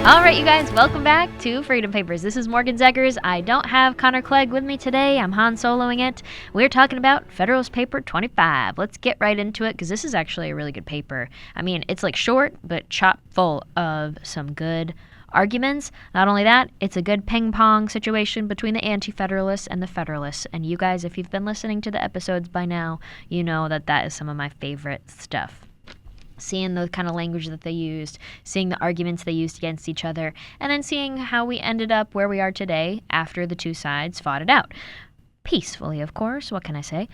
All right, you guys, welcome back to Freedom Papers. This is Morgan Zegers. I don't have Connor Clegg with me today. I'm Han Soloing it. We're talking about Federalist Paper 25. Let's get right into it because this is actually a really good paper. I mean, it's like short, but chock full of some good arguments. Not only that, it's a good ping-pong situation between the Anti-federalists and the Federalists. And you guys, if you've been listening to the episodes by now, you know that that is some of my favorite stuff. Seeing the kind of language that they used, seeing the arguments they used against each other, and then seeing how we ended up where we are today after the two sides fought it out. Peacefully, of course. What can I say?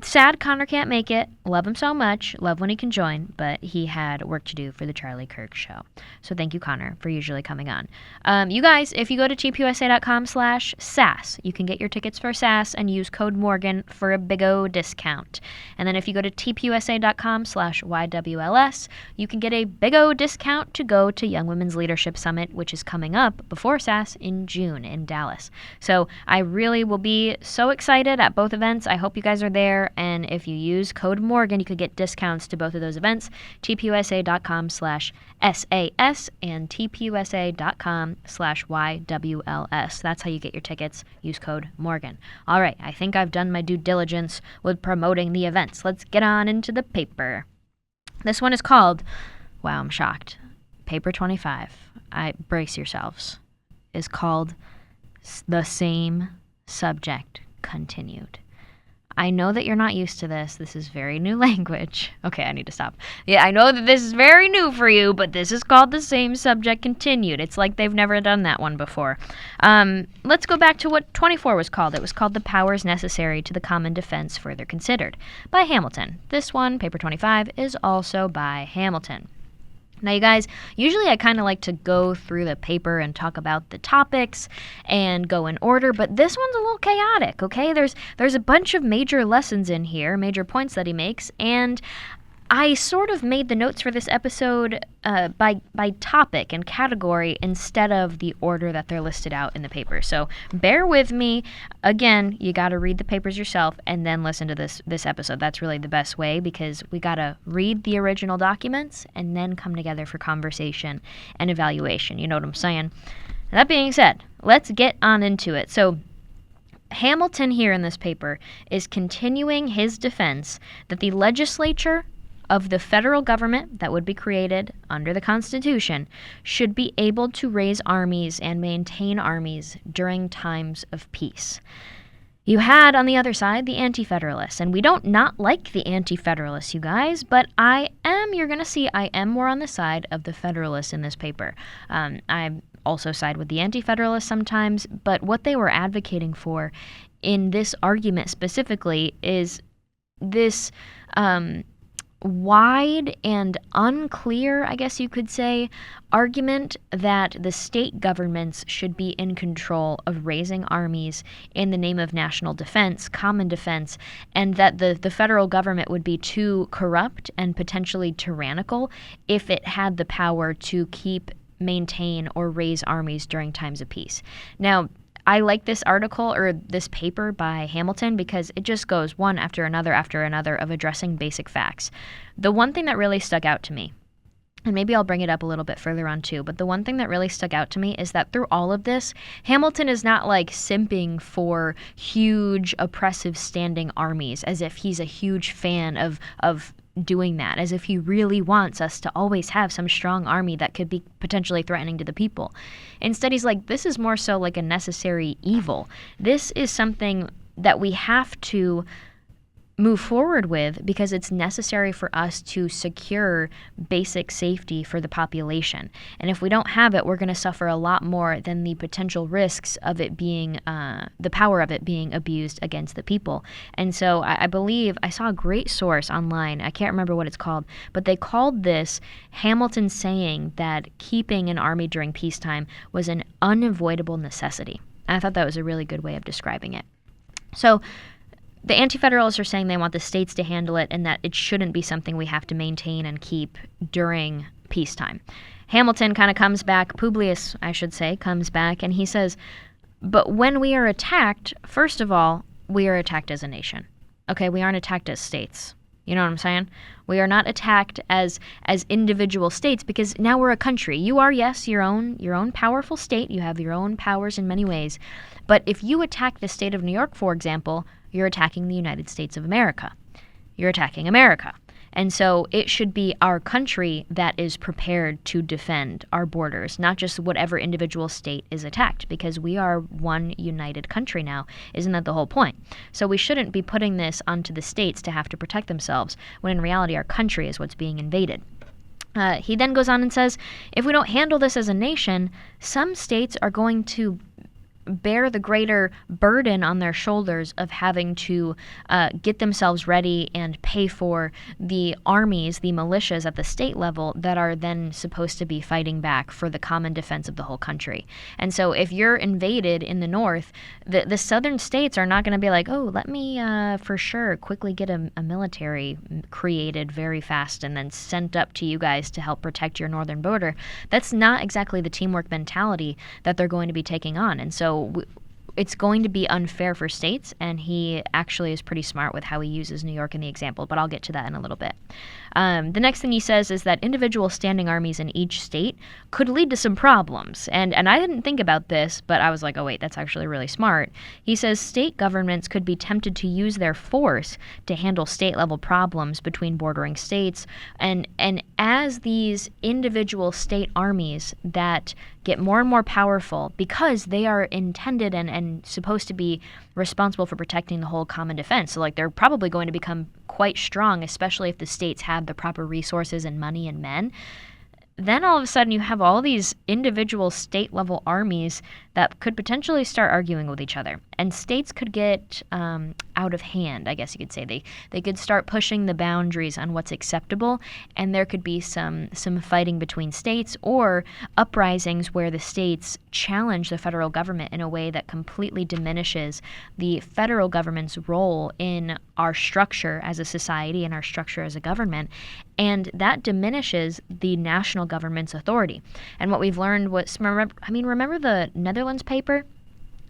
Sad Connor can't make it. Love him so much. Love when he can join, but he had work to do for the Charlie Kirk show. So thank you, Connor, for usually coming on. You guys, if you go to tpusa.com/SAS, you can get your tickets for SAS and use code Morgan for a big O discount. And then if you go to tpusa.com/YWLS, you can get a big O discount to go to Young Women's Leadership Summit, which is coming up before SAS in June in Dallas. So I really will be so excited at both events. I hope you guys are there. And if you use code Morgan, you could get discounts to both of those events, tpusa.com/SAS and tpusa.com/YWLS. That's how you get your tickets. Use code Morgan. All right, I think I've done my due diligence with promoting the events. Let's get on into the paper. This one is called, wow, I'm shocked, Paper 25. Brace yourselves. Is called The Same Subject Continued. I know that you're not used to this. This is very new language. Okay, I need to stop. Yeah, I know that this is very new for you, but this is called The Same Subject Continued. It's like they've never done that one before. Let's go back to what 24 was called. It was called The Powers Necessary to the Common Defense Further Considered by Hamilton. This one, Paper 25, is also by Hamilton. Now, you guys, usually I kind of like to go through the paper and talk about the topics and go in order, but this one's a little chaotic, okay? There's a bunch of major lessons in here, major points that he makes, and I sort of made the notes for this episode by topic and category instead of the order that they're listed out in the paper. So bear with me. Again, you got to read the papers yourself and then listen to this episode. That's really the best way because we got to read the original documents and then come together for conversation and evaluation. You know what I'm saying? That being said, let's get on into it. So Hamilton here in this paper is continuing his defense that the legislature of the federal government that would be created under the Constitution should be able to raise armies and maintain armies during times of peace. You had on the other side the Anti-federalists, and we don't not like the Anti-federalists, you guys, but you're going to see I am more on the side of the Federalists in this paper. I also side with the Anti-federalists sometimes, but what they were advocating for in this argument specifically is this wide and unclear, I guess you could say, argument that the state governments should be in control of raising armies in the name of national defense, common defense, and that the federal government would be too corrupt and potentially tyrannical if it had the power to maintain, or raise armies during times of peace. Now, I like this article or this paper by Hamilton because it just goes one after another of addressing basic facts. The one thing that really stuck out to me, and maybe I'll bring it up a little bit further on too, but the one thing that really stuck out to me is that through all of this, Hamilton is not like simping for huge oppressive standing armies as if he's a huge fan of doing that, as if he really wants us to always have some strong army that could be potentially threatening to the people. Instead, he's like, this is more so like a necessary evil. This is something that we have to move forward with because it's necessary for us to secure basic safety for the population. And if we don't have it, we're going to suffer a lot more than the potential risks of it being, the power of it being abused against the people. And so I believe I saw a great source online, I can't remember what it's called, but they called this Hamilton saying that keeping an army during peacetime was an unavoidable necessity. And I thought that was a really good way of describing it. So the Anti-federalists are saying they want the states to handle it and that it shouldn't be something we have to maintain and keep during peacetime. Hamilton kind of comes back, Publius, I should say, comes back, and he says, but when we are attacked, first of all, we are attacked as a nation. Okay, we aren't attacked as states. You know what I'm saying? We are not attacked as individual states because now we're a country. You are, yes, your own powerful state. You have your own powers in many ways. But if you attack the state of New York, for example, you're attacking the United States of America. You're attacking America. And so it should be our country that is prepared to defend our borders, not just whatever individual state is attacked, because we are one united country now. Isn't that the whole point? So we shouldn't be putting this onto the states to have to protect themselves, when in reality our country is what's being invaded. He then goes on and says, if we don't handle this as a nation, some states are going to bear the greater burden on their shoulders of having to get themselves ready and pay for the armies, the militias at the state level that are then supposed to be fighting back for the common defense of the whole country. And so if you're invaded in the north, the southern states are not going to be like, oh, let me for sure quickly get a military created very fast and then sent up to you guys to help protect your northern border. That's not exactly the teamwork mentality that they're going to be taking on. And so it's going to be unfair for states, and he actually is pretty smart with how he uses New York in the example, but I'll get to that in a little bit. The next thing he says is that individual standing armies in each state could lead to some problems. And I didn't think about this, but I was like, oh wait, that's actually really smart. He says state governments could be tempted to use their force to handle state-level problems between bordering states, and as these individual state armies that get more and more powerful because they are intended and supposed to be responsible for protecting the whole common defense. So like they're probably going to become quite strong, especially if the states have the proper resources and money and men. Then all of a sudden you have all these individual state level armies that could potentially start arguing with each other. And states could get out of hand, I guess you could say. They could start pushing the boundaries on what's acceptable, and there could be some fighting between states or uprisings where the states challenge the federal government in a way that completely diminishes the federal government's role in our structure as a society and our structure as a government. And that diminishes the national government's authority. And what we've learned was, remember the Netherlands paper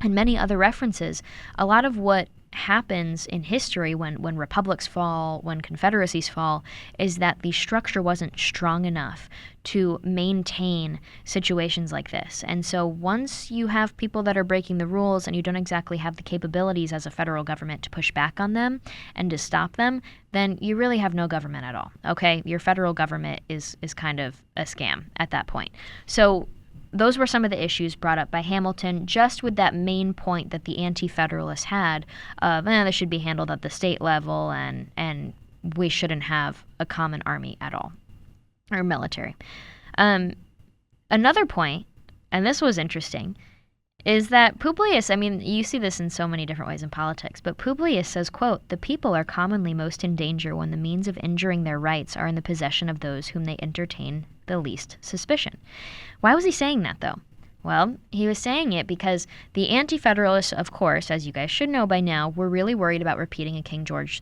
and many other references? A lot of what happens in history when republics fall, when confederacies fall, is that the structure wasn't strong enough to maintain situations like this. And so once you have people that are breaking the rules and you don't exactly have the capabilities as a federal government to push back on them and to stop them, then you really have no government at all, okay? Your federal government is kind of a scam at that point. So those were some of the issues brought up by Hamilton, just with that main point that the Anti-federalists had of, this should be handled at the state level and we shouldn't have a common army at all, or military. Another point, and this was interesting, is that Publius, you see this in so many different ways in politics, but Publius says, quote, "The people are commonly most in danger when the means of injuring their rights are in the possession of those whom they entertain the least suspicion." Why was he saying that, though? Well, he was saying it because the Anti-federalists, of course, as you guys should know by now, were really worried about repeating a King George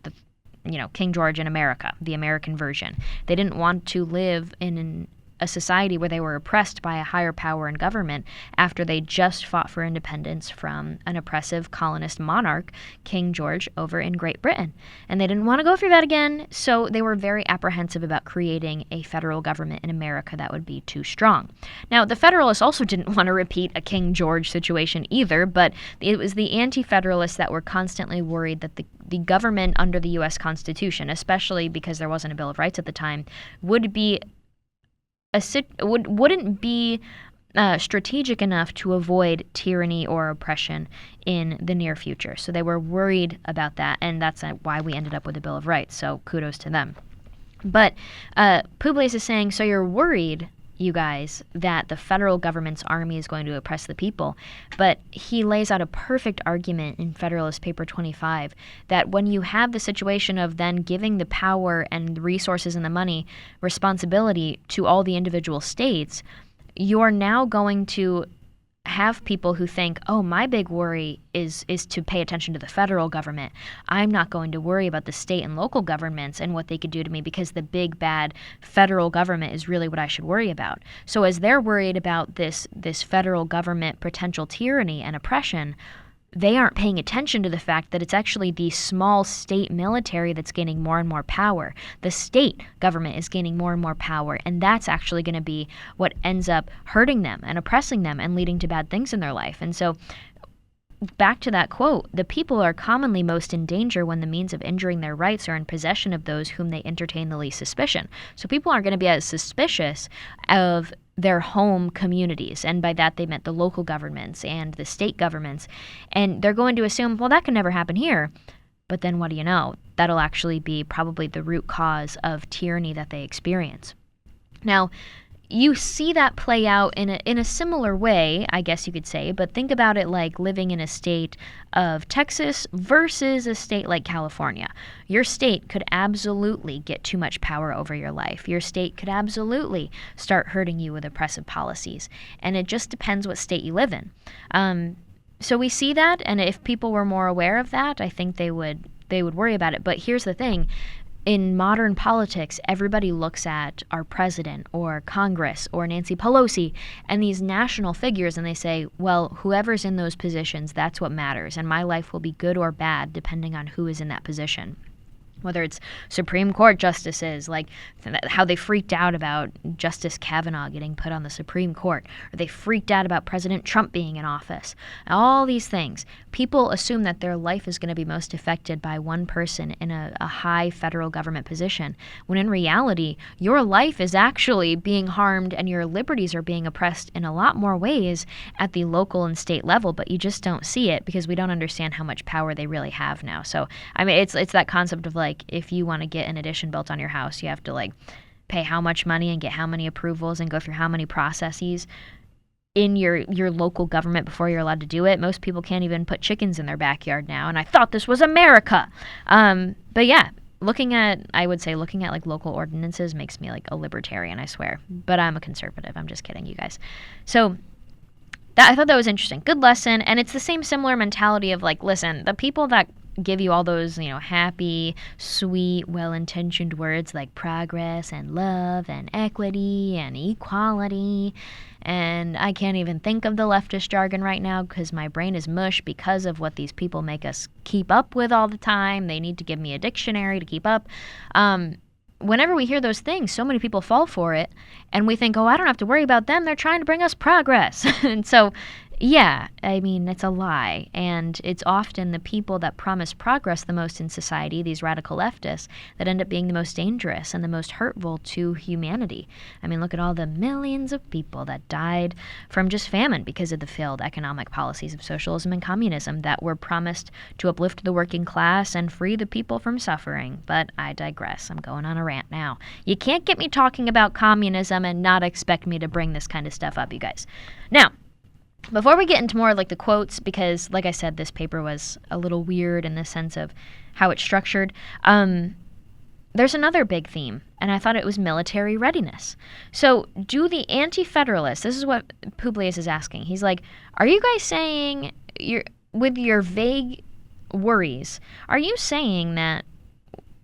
in America, the American version. They didn't want to live in a society where they were oppressed by a higher power in government after they just fought for independence from an oppressive colonist monarch, King George, over in Great Britain. And they didn't want to go through that again, so they were very apprehensive about creating a federal government in America that would be too strong. Now, the Federalists also didn't want to repeat a King George situation either, but it was the Anti-federalists that were constantly worried that the government under the U.S. Constitution, especially because there wasn't a Bill of Rights at the time, wouldn't be strategic enough to avoid tyranny or oppression in the near future. So they were worried about that, and that's why we ended up with the Bill of Rights, so kudos to them. But Publius is saying, so you're worried, you guys, that the federal government's army is going to oppress the people, but he lays out a perfect argument in Federalist Paper 25 that when you have the situation of then giving the power and the resources and the money responsibility to all the individual states, you're now going to have people who think, oh, my big worry is to pay attention to the federal government. I'm not going to worry about the state and local governments and what they could do to me because the big bad federal government is really what I should worry about. So as they're worried about this federal government potential tyranny and oppression, they aren't paying attention to the fact that it's actually the small state military that's gaining more and more power. The state government is gaining more and more power, and that's actually going to be what ends up hurting them and oppressing them and leading to bad things in their life. And so back to that quote, the people are commonly most in danger when the means of injuring their rights are in possession of those whom they entertain the least suspicion. So people aren't going to be as suspicious of their home communities, and by that they meant the local governments and the state governments, and they're going to assume, well, that can never happen here. But then what do you know? That'll actually be probably the root cause of tyranny that they experience. Now, you see that play out in a similar way, I guess you could say, but think about it like living in a state of Texas versus a state like California. Your state could absolutely get too much power over your life. Your state could absolutely start hurting you with oppressive policies, and it just depends what state you live in. So we see that, and if people were more aware of that, I think they would worry about it. But here's the thing. In modern politics, everybody looks at our president or Congress or Nancy Pelosi and these national figures, and they say, well, whoever's in those positions, that's what matters, and my life will be good or bad depending on who is in that position. Whether it's Supreme Court justices, like how they freaked out about Justice Kavanaugh getting put on the Supreme Court, or they freaked out about President Trump being in office. All these things. People assume that their life is going to be most affected by one person in a high federal government position, when in reality, your life is actually being harmed and your liberties are being oppressed in a lot more ways at the local and state level, but you just don't see it because we don't understand how much power they really have now. So, I mean, it's that concept of like, if you want to get an addition built on your house, you have to like pay how much money and get how many approvals and go through how many processes in your local government before you're allowed to do it. Most people can't even put chickens in their backyard now, and I thought this was America. But yeah, looking at like local ordinances makes me like a libertarian, I swear. But I'm a conservative. I'm just kidding, you guys. So I thought that was interesting. Good lesson. And it's the same similar mentality of like, listen, the people that give you all those, happy, sweet, well-intentioned words like progress and love and equity and equality. And I can't even think of the leftist jargon right now because my brain is mush because of what these people make us keep up with all the time. They need to give me a dictionary to keep up. Whenever we hear those things, so many people fall for it, and we think, oh, I don't have to worry about them. They're trying to bring us progress. And so, yeah, I mean, it's a lie. And it's often the people that promise progress the most in society, these radical leftists, that end up being the most dangerous and the most hurtful to humanity. I mean, look at all the millions of people that died from just famine because of the failed economic policies of socialism and communism that were promised to uplift the working class and free the people from suffering. But I digress. I'm going on a rant now. You can't get me talking about communism and not expect me to bring this kind of stuff up, you guys. Now, before we get into more like the quotes, because like I said, this paper was a little weird in the sense of how it's structured, there's another big theme, and I thought it was military readiness. So do the anti-federalists, this is what Publius is asking. He's like, are you guys saying, with your vague worries, are you saying that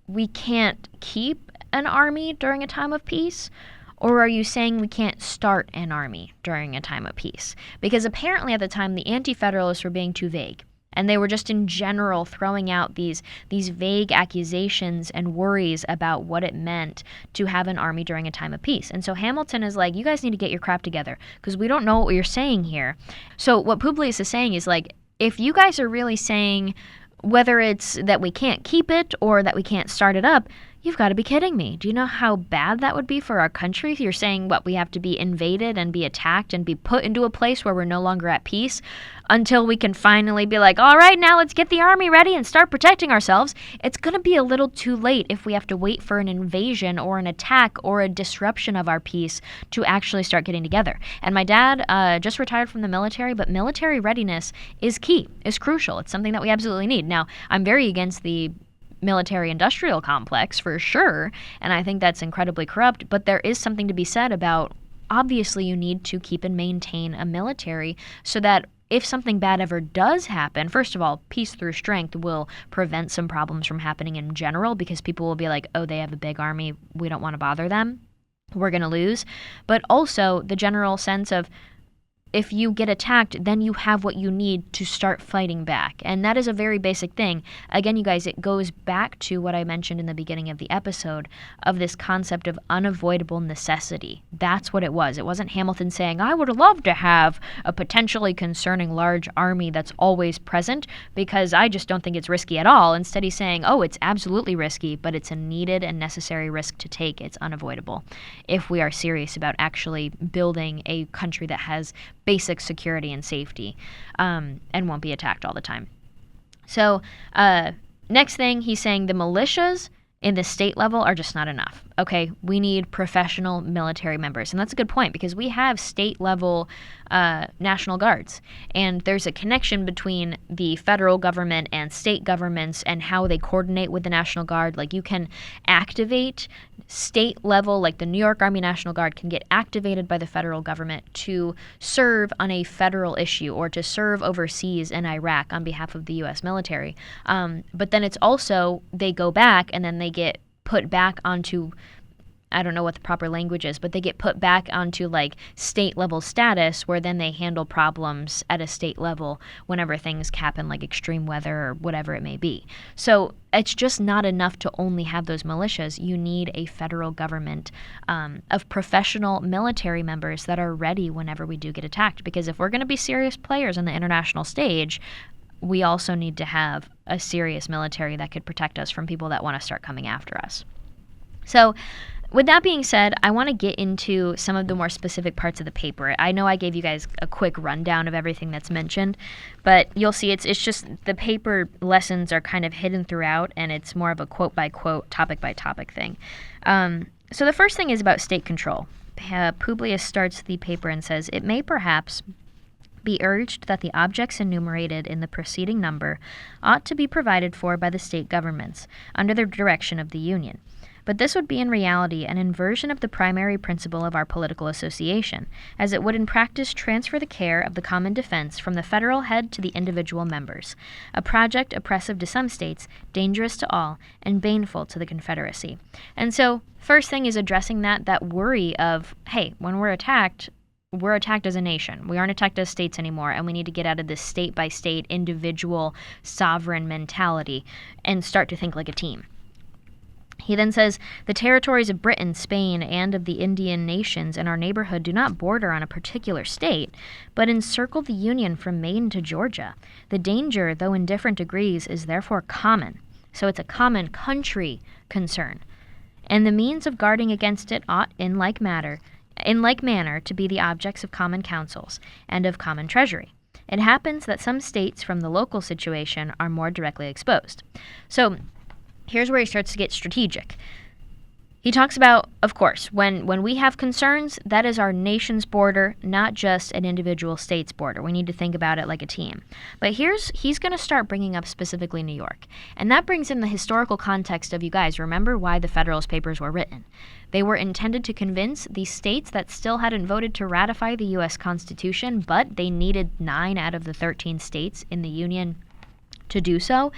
we can't keep an army during a time of peace? Or are you saying we can't start an army during a time of peace? Because apparently at the time, the anti-federalists were being too vague. And they were just in general throwing out these vague accusations and worries about what it meant to have an army during a time of peace. And so Hamilton is like, you guys need to get your crap together because we don't know what you're saying here. So what Publius is saying is like, if you guys are really saying whether it's that we can't keep it or that we can't start it up, you've got to be kidding me. Do you know how bad that would be for our country? You're saying, what, we have to be invaded and be attacked and be put into a place where we're no longer at peace until we can finally be like, all right, now let's get the army ready and start protecting ourselves. It's going to be a little too late if we have to wait for an invasion or an attack or a disruption of our peace to actually start getting together. And my dad just retired from the military, but military readiness is key, is crucial. It's something that we absolutely need. Now, I'm very against the military-industrial complex for sure, and I think that's incredibly corrupt, but there is something to be said about, obviously you need to keep and maintain a military so that if something bad ever does happen, first of all, peace through strength will prevent some problems from happening in general because people will be like, oh, they have a big army, we don't want to bother them, we're going to lose. But also the general sense of if you get attacked, then you have what you need to start fighting back. And that is a very basic thing. Again, you guys, it goes back to what I mentioned in the beginning of the episode of this concept of unavoidable necessity. That's what it was. It wasn't Hamilton saying, I would love to have a potentially concerning large army that's always present because I just don't think it's risky at all. Instead, he's saying, oh, it's absolutely risky, but it's a needed and necessary risk to take. It's unavoidable if we are serious about actually building a country that has basic security and safety, and won't be attacked all the time. So next thing, he's saying the militias in the state level are just not enough. Okay, we need professional military members. And that's a good point because we have state level National Guards. And there's a connection between the federal government and state governments and how they coordinate with the National Guard. Like you can activate state level, like the New York Army National Guard can get activated by the federal government to serve on a federal issue or to serve overseas in Iraq on behalf of the U.S. military. But then it's also, they go back and then they get put back onto, I don't know what the proper language is, but they get put back onto like state level status where then they handle problems at a state level whenever things happen like extreme weather or whatever it may be. So it's just not enough to only have those militias. You need a federal government of professional military members that are ready whenever we do get attacked. Because if we're going to be serious players on the international stage, we also need to have a serious military that could protect us from people that want to start coming after us. So with that being said, I want to get into some of the more specific parts of the paper. I know I gave you guys a quick rundown of everything that's mentioned, but you'll see it's just the paper lessons are kind of hidden throughout, and it's more of a quote-by-quote, topic-by-topic thing. So the first thing is about state control. Publius starts the paper and says, it may perhaps be urged that the objects enumerated in the preceding number ought to be provided for by the state governments under the direction of the Union. But this would be in reality an inversion of the primary principle of our political association, as it would in practice transfer the care of the common defense from the federal head to the individual members, a project oppressive to some states, dangerous to all, and baneful to the Confederacy. And so, first thing is addressing that worry of, hey, when we're attacked as a nation. We aren't attacked as states anymore, and we need to get out of this state-by-state, individual, sovereign mentality and start to think like a team. He then says, the territories of Britain, Spain, and of the Indian nations in our neighborhood do not border on a particular state, but encircle the Union from Maine to Georgia. The danger, though in different degrees, is therefore common. So it's a common country concern. And the means of guarding against it ought, in like manner, to be the objects of common councils and of common treasury. It happens that some states from the local situation are more directly exposed. So here's where he starts to get strategic. He talks about, of course, when we have concerns, that is our nation's border, not just an individual state's border. We need to think about it like a team. But he's going to start bringing up specifically New York. And that brings in the historical context of, you guys, remember why the Federalist Papers were written. They were intended to convince the states that still hadn't voted to ratify the U.S. Constitution, but they needed 9 out of the 13 states in the Union to do so.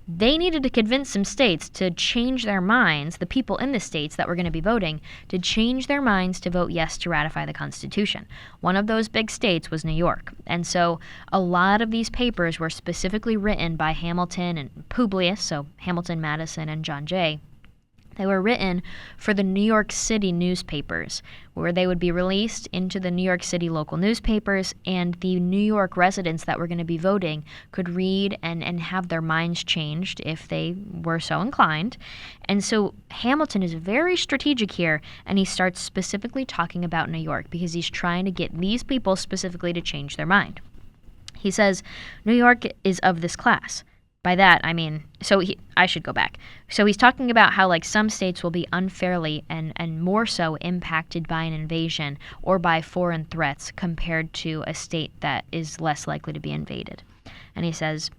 They needed to convince some states to change their minds, the people in the states that were going to be voting, to change their minds to vote yes to ratify the Constitution. One of those big states was New York. And so a lot of these papers were specifically written by Hamilton and Publius, so Hamilton, Madison, and John Jay. They were written for the New York City newspapers, where they would be released into the New York City local newspapers, and the New York residents that were going to be voting could read and have their minds changed if they were so inclined. And so Hamilton is very strategic here, and he starts specifically talking about New York because he's trying to get these people specifically to change their mind. He says, New York is of this class. By that, I mean, I should go back. So he's talking about how like some states will be unfairly and more so impacted by an invasion or by foreign threats compared to a state that is less likely to be invaded. And he says,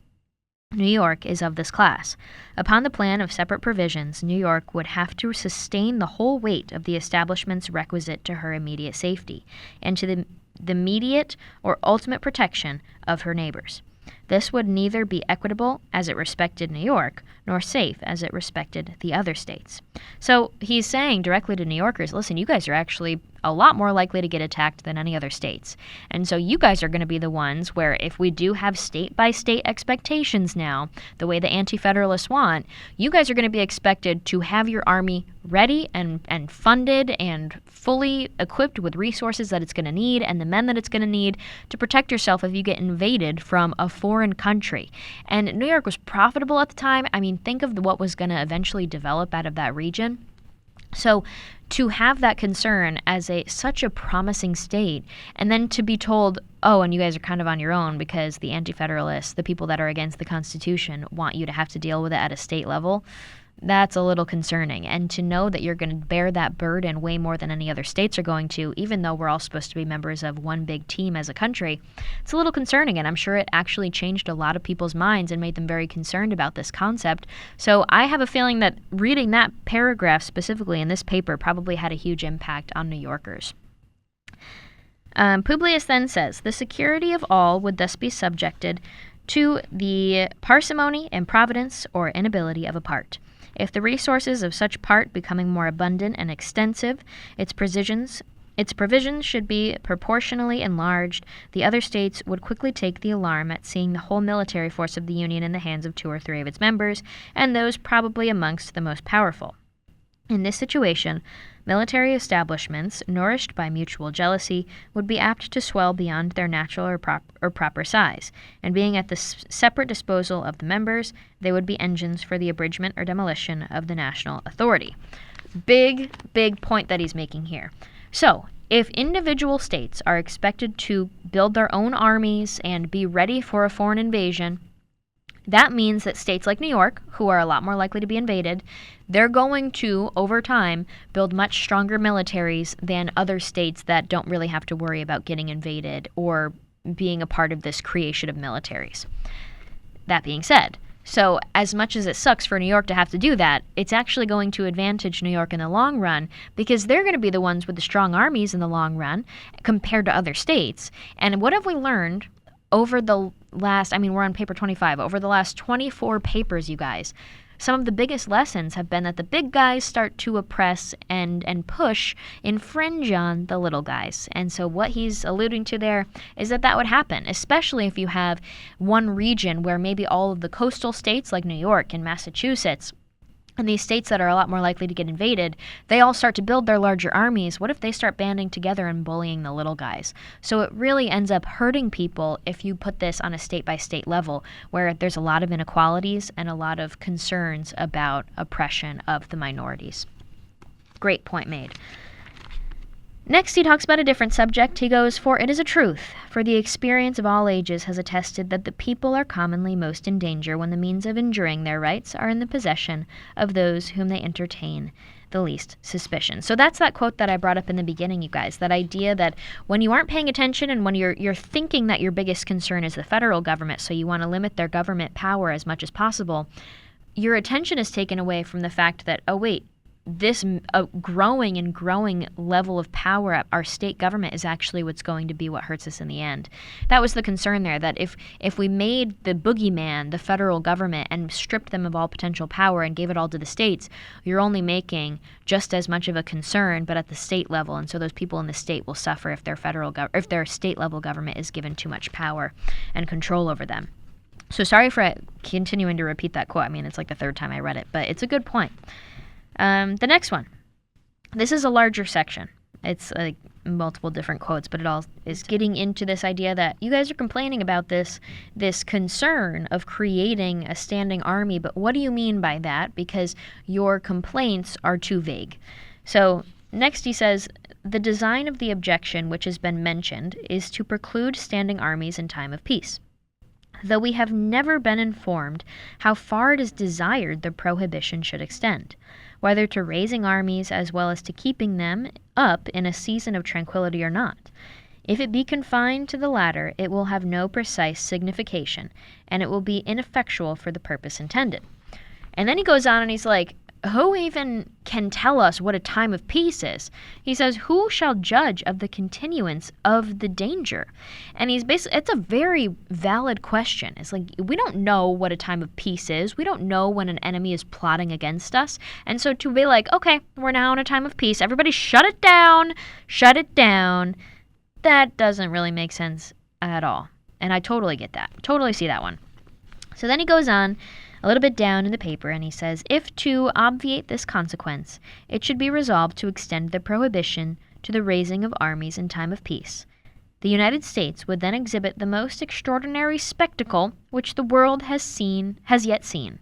New York is of this class. Upon the plan of separate provisions, New York would have to sustain the whole weight of the establishments requisite to her immediate safety and to the immediate or ultimate protection of her neighbors. This would neither be equitable as it respected New York, nor safe as it respected the other states. So he's saying directly to New Yorkers, listen, you guys are actually a lot more likely to get attacked than any other states. And so you guys are going to be the ones where if we do have state-by-state expectations now, the way the Anti-Federalists want, you guys are going to be expected to have your army ready and funded and fully equipped with resources that it's going to need and the men that it's going to need to protect yourself if you get invaded from a foreign country. And New York was profitable at the time. I mean, think of what was going to eventually develop out of that region. So to have that concern as such a promising state, and then to be told, oh, and you guys are kind of on your own because the Anti-Federalists, the people that are against the Constitution, want you to have to deal with it at a state level, that's a little concerning. And to know that you're going to bear that burden way more than any other states are going to, even though we're all supposed to be members of one big team as a country, it's a little concerning. And I'm sure it actually changed a lot of people's minds and made them very concerned about this concept. So I have a feeling that reading that paragraph specifically in this paper probably had a huge impact on New Yorkers. Publius then says, the security of all would thus be subjected to the parsimony, improvidence, or inability of a part. If the resources of such part becoming more abundant and extensive, its provisions should be proportionally enlarged, the other states would quickly take the alarm at seeing the whole military force of the Union in the hands of 2 or 3 of its members, and those probably amongst the most powerful. In this situation, military establishments, nourished by mutual jealousy, would be apt to swell beyond their natural or proper size, and being at the separate disposal of the members, they would be engines for the abridgment or demolition of the national authority. Big point that he's making here. So, if individual states are expected to build their own armies and be ready for a foreign invasion, that means that states like New York, who are a lot more likely to be invaded, they're going to, over time, build much stronger militaries than other states that don't really have to worry about getting invaded or being a part of this creation of militaries. That being said, so as much as it sucks for New York to have to do that, it's actually going to advantage New York in the long run because they're going to be the ones with the strong armies in the long run compared to other states. And what have we learned over the last, we're on paper 25, over the last 24 papers, you guys? Some of the biggest lessons have been that the big guys start to oppress and push, infringe on the little guys. And so what he's alluding to there is that would happen, especially if you have one region where maybe all of the coastal states like New York and Massachusetts and these states that are a lot more likely to get invaded, they all start to build their larger armies. What if they start banding together and bullying the little guys? So it really ends up hurting people if you put this on a state-by-state level where there's a lot of inequalities and a lot of concerns about oppression of the minorities. Great point made. Next, he talks about a different subject. He goes, for it is a truth, for the experience of all ages has attested that the people are commonly most in danger when the means of enduring their rights are in the possession of those whom they entertain the least suspicion. So that's that quote that I brought up in the beginning, you guys, that idea that when you aren't paying attention and when you're thinking that your biggest concern is the federal government, so you want to limit their government power as much as possible, your attention is taken away from the fact that, oh wait, this growing level of power at our state government is actually what's going to be what hurts us in the end. That was the concern there, that if we made the boogeyman the federal government and stripped them of all potential power and gave it all to the states, you're only making just as much of a concern, but at the state level. And so those people in the state will suffer if their state level government is given too much power and control over them. So sorry for continuing to repeat that quote. It's like the 3rd time I read it, but it's a good point. The next one. This is a larger section. It's like multiple different quotes, but it all is getting into this idea that you guys are complaining about this concern of creating a standing army, but what do you mean by that? Because your complaints are too vague. So next he says, the design of the objection which has been mentioned is to preclude standing armies in time of peace, though we have never been informed how far it is desired the prohibition should extend, whether to raising armies as well as to keeping them up in a season of tranquility or not. If it be confined to the latter, it will have no precise signification, and it will be ineffectual for the purpose intended. And then he goes on and he's like, who even can tell us what a time of peace is? He says, who shall judge of the continuance of the danger? And it's a very valid question. It's like, we don't know what a time of peace is. We don't know when an enemy is plotting against us. And so to be like, okay, we're now in a time of peace, everybody shut it down, that doesn't really make sense at all. And I totally get that. Totally see that one. So then he goes on a little bit down in the paper, and he says, if to obviate this consequence, it should be resolved to extend the prohibition to the raising of armies in time of peace, the United States would then exhibit the most extraordinary spectacle which the world has yet seen,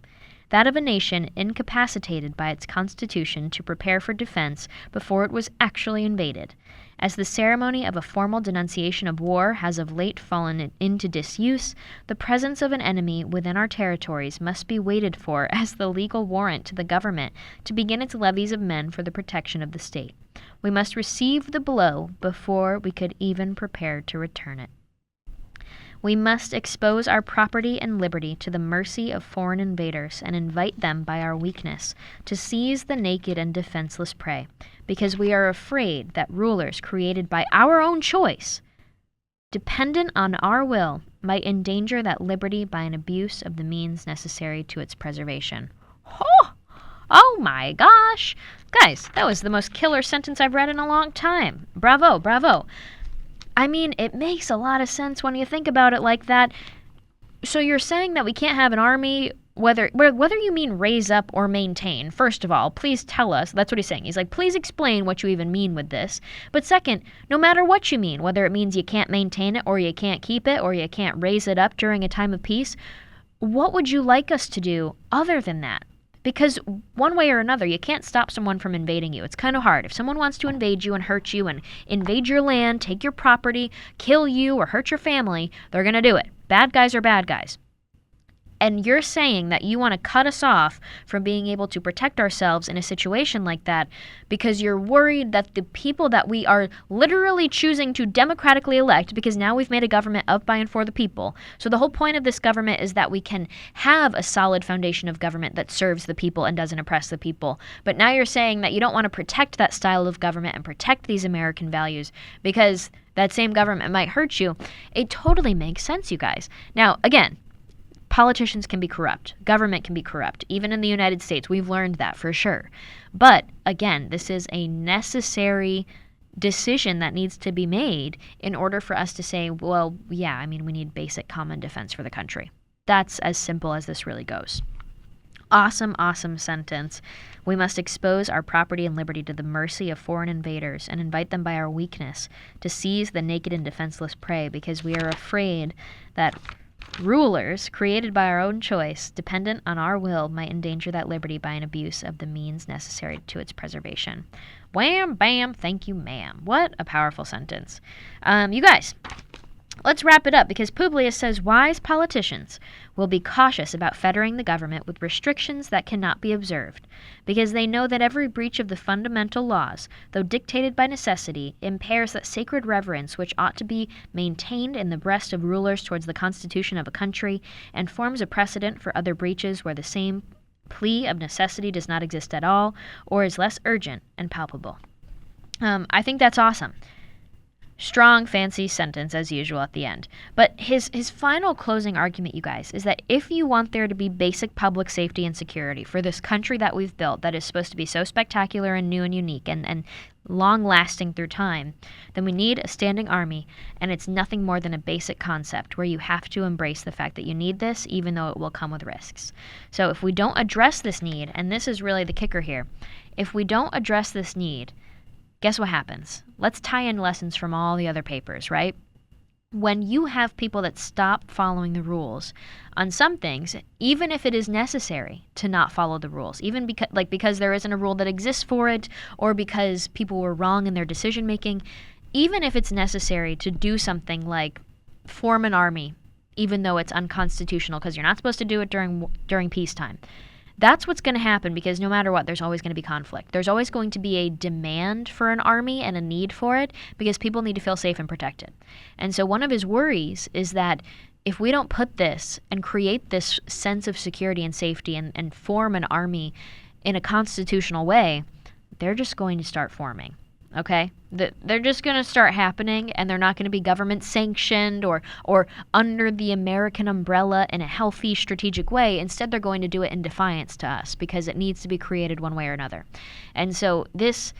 that of a nation incapacitated by its constitution to prepare for defense before it was actually invaded. As the ceremony of a formal denunciation of war has of late fallen into disuse, the presence of an enemy within our territories must be waited for as the legal warrant to the government to begin its levies of men for the protection of the state. We must receive the blow before we could even prepare to return it. We must expose our property and liberty to the mercy of foreign invaders and invite them by our weakness to seize the naked and defenseless prey, because we are afraid that rulers created by our own choice, dependent on our will, might endanger that liberty by an abuse of the means necessary to its preservation. Oh my gosh! Guys, that was the most killer sentence I've read in a long time. Bravo, bravo. I mean, it makes a lot of sense when you think about it like that. So you're saying that we can't have an army, whether you mean raise up or maintain. First of all, please tell us. That's what he's saying. He's like, please explain what you even mean with this. But second, no matter what you mean, whether it means you can't maintain it or you can't keep it or you can't raise it up during a time of peace, what would you like us to do other than that? Because one way or another, you can't stop someone from invading you. It's kind of hard. If someone wants to invade you and hurt you and invade your land, take your property, kill you, or hurt your family, they're going to do it. Bad guys are bad guys. And you're saying that you want to cut us off from being able to protect ourselves in a situation like that because you're worried that the people that we are literally choosing to democratically elect, because now we've made a government of, by, and for the people. So the whole point of this government is that we can have a solid foundation of government that serves the people and doesn't oppress the people. But now you're saying that you don't want to protect that style of government and protect these American values because that same government might hurt you. It totally makes sense, you guys. Now, again, politicians can be corrupt. Government can be corrupt. Even in the United States, we've learned that for sure. But again, this is a necessary decision that needs to be made in order for us to say, well, yeah, I mean, we need basic common defense for the country. That's as simple as this really goes. Awesome, awesome sentence. We must expose our property and liberty to the mercy of foreign invaders and invite them by our weakness to seize the naked and defenseless prey, because we are afraid that rulers created by our own choice, dependent on our will, might endanger that liberty by an abuse of the means necessary to its preservation. Wham, bam, thank you, ma'am. What a powerful sentence. You guys, let's wrap it up, because Publius says wise politicians will be cautious about fettering the government with restrictions that cannot be observed, because they know that every breach of the fundamental laws, though dictated by necessity, impairs that sacred reverence which ought to be maintained in the breast of rulers towards the constitution of a country, and forms a precedent for other breaches where the same plea of necessity does not exist at all, or is less urgent and palpable. I think that's awesome. Strong, fancy sentence as usual at the end. But his final closing argument, you guys, is that if you want there to be basic public safety and security for this country that we've built that is supposed to be so spectacular and new and unique and long-lasting through time, then we need a standing army, and it's nothing more than a basic concept where you have to embrace the fact that you need this, even though it will come with risks. So if we don't address this need, and this is really the kicker here, if we don't address this need, guess what happens? Let's tie in lessons from all the other papers, right? When you have people that stop following the rules on some things, even if it is necessary to not follow the rules, even because there isn't a rule that exists for it, or because people were wrong in their decision making, even if it's necessary to do something like form an army, even though it's unconstitutional because you're not supposed to do it during peacetime. That's what's going to happen, because no matter what, there's always going to be conflict. There's always going to be a demand for an army and a need for it, because people need to feel safe and protected. And so one of his worries is that if we don't put this and create this sense of security and safety and form an army in a constitutional way, they're just going to start forming. Okay? They're just going to start happening, and they're not going to be government sanctioned or under the American umbrella in a healthy, strategic way. Instead, they're going to do it in defiance to us because it needs to be created one way or another. And so this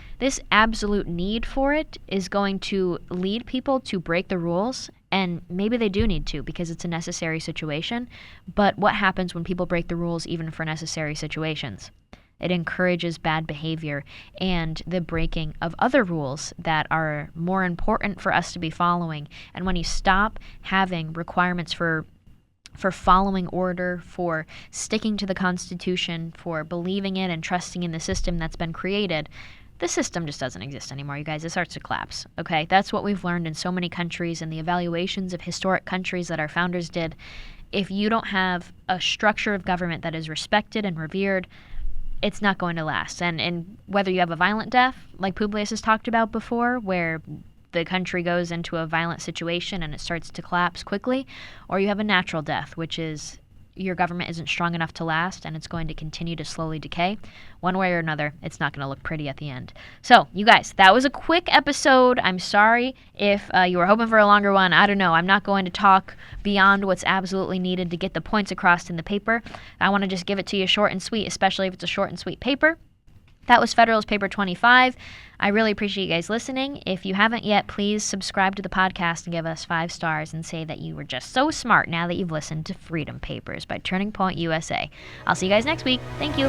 absolute need for it is going to lead people to break the rules, and maybe they do need to because it's a necessary situation. But what happens when people break the rules even for necessary situations? It encourages bad behavior and the breaking of other rules that are more important for us to be following. And when you stop having requirements for following order, for sticking to the Constitution, for believing in and trusting in the system that's been created, the system just doesn't exist anymore, you guys. It starts to collapse, okay? That's what we've learned in so many countries and the evaluations of historic countries that our founders did. If you don't have a structure of government that is respected and revered, it's not going to last. And whether you have a violent death, like Publius has talked about before, where the country goes into a violent situation and it starts to collapse quickly, or you have a natural death, which is your government isn't strong enough to last and it's going to continue to slowly decay. One way or another, it's not going to look pretty at the end. So, you guys, that was a quick episode. I'm sorry if you were hoping for a longer one. I don't know. I'm not going to talk beyond what's absolutely needed to get the points across in the paper. I want to just give it to you short and sweet, especially if it's a short and sweet paper. That was Federalist Paper 25. I really appreciate you guys listening. If you haven't yet, please subscribe to the podcast and give us 5 stars and say that you were just so smart now that you've listened to Freedom Papers by Turning Point USA. I'll see you guys next week. Thank you.